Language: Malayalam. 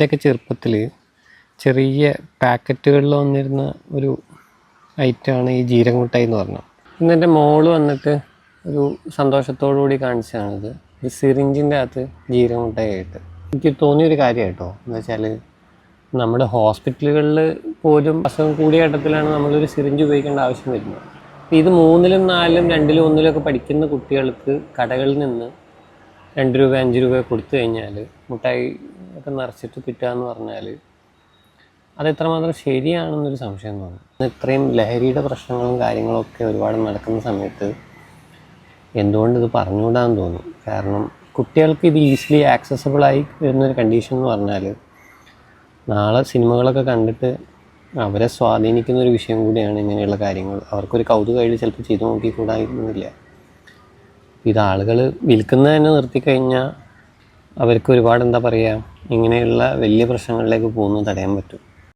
ഇതൊക്കെ ചെറുപ്പത്തിൽ ചെറിയ പാക്കറ്റുകളിൽ വന്നിരുന്ന ഒരു ഐറ്റമാണ് ഈ ജീരകമുട്ടായി എന്ന് പറഞ്ഞത്. ഇന്ന് എൻ്റെ മോള് വന്നിട്ട് ഒരു സന്തോഷത്തോടു കൂടി കാണിച്ചതാണിത്. ഒരു സിറിഞ്ചിൻ്റെ അകത്ത് ജീരകമുട്ടായി ആയിട്ട് എനിക്ക് തോന്നിയൊരു കാര്യം കേട്ടോ. എന്ന് വെച്ചാൽ നമ്മുടെ ഹോസ്പിറ്റലുകളിൽ പോലും അസുഖം കൂടിയ ഘട്ടത്തിലാണ് നമ്മളൊരു സിറിഞ്ച് ഉപയോഗിക്കേണ്ട ആവശ്യം വരുന്നത്. ഇത് 3ലും 4ലും 2ലും 1ലും ഒക്കെ പഠിക്കുന്ന കുട്ടികൾക്ക് കടകളിൽ നിന്ന് 2 രൂപ 5 രൂപ കൊടുത്തു കഴിഞ്ഞാൽ മുട്ടായി ഒക്കെ നിറച്ചിട്ട് കിട്ടുക എന്ന് പറഞ്ഞാൽ അത് എത്രമാത്രം ശരിയാണെന്നൊരു സംശയം തോന്നുന്നു. ഇത്രയും ലഹരിയുടെ പ്രശ്നങ്ങളും കാര്യങ്ങളൊക്കെ ഒരുപാട് നടക്കുന്ന സമയത്ത് എന്തുകൊണ്ട് ഇത് പറഞ്ഞുകൂടാന്ന് തോന്നും. കാരണം കുട്ടികൾക്ക് ഇത് ഈസിലി ആക്സസിബിളായി വരുന്നൊരു കണ്ടീഷൻ എന്ന് പറഞ്ഞാൽ നാളെ സിനിമകളൊക്കെ കണ്ടിട്ട് അവരെ സ്വാധീനിക്കുന്നൊരു വിഷയം കൂടിയാണ് ഇങ്ങനെയുള്ള കാര്യങ്ങൾ. അവർക്കൊരു കൗതുകമായിട്ട് ചിലപ്പോൾ ചെയ്തു നോക്കിക്കൂടായിരുന്നില്ല. ഇത് ആളുകൾ വിൽക്കുന്നത് തന്നെ നിർത്തിക്കഴിഞ്ഞാൽ അവർക്ക് ഒരുപാട് ഇങ്ങനെയുള്ള വലിയ പ്രശ്നങ്ങളിലേക്ക് പോകുന്നത് തടയാൻ പറ്റും.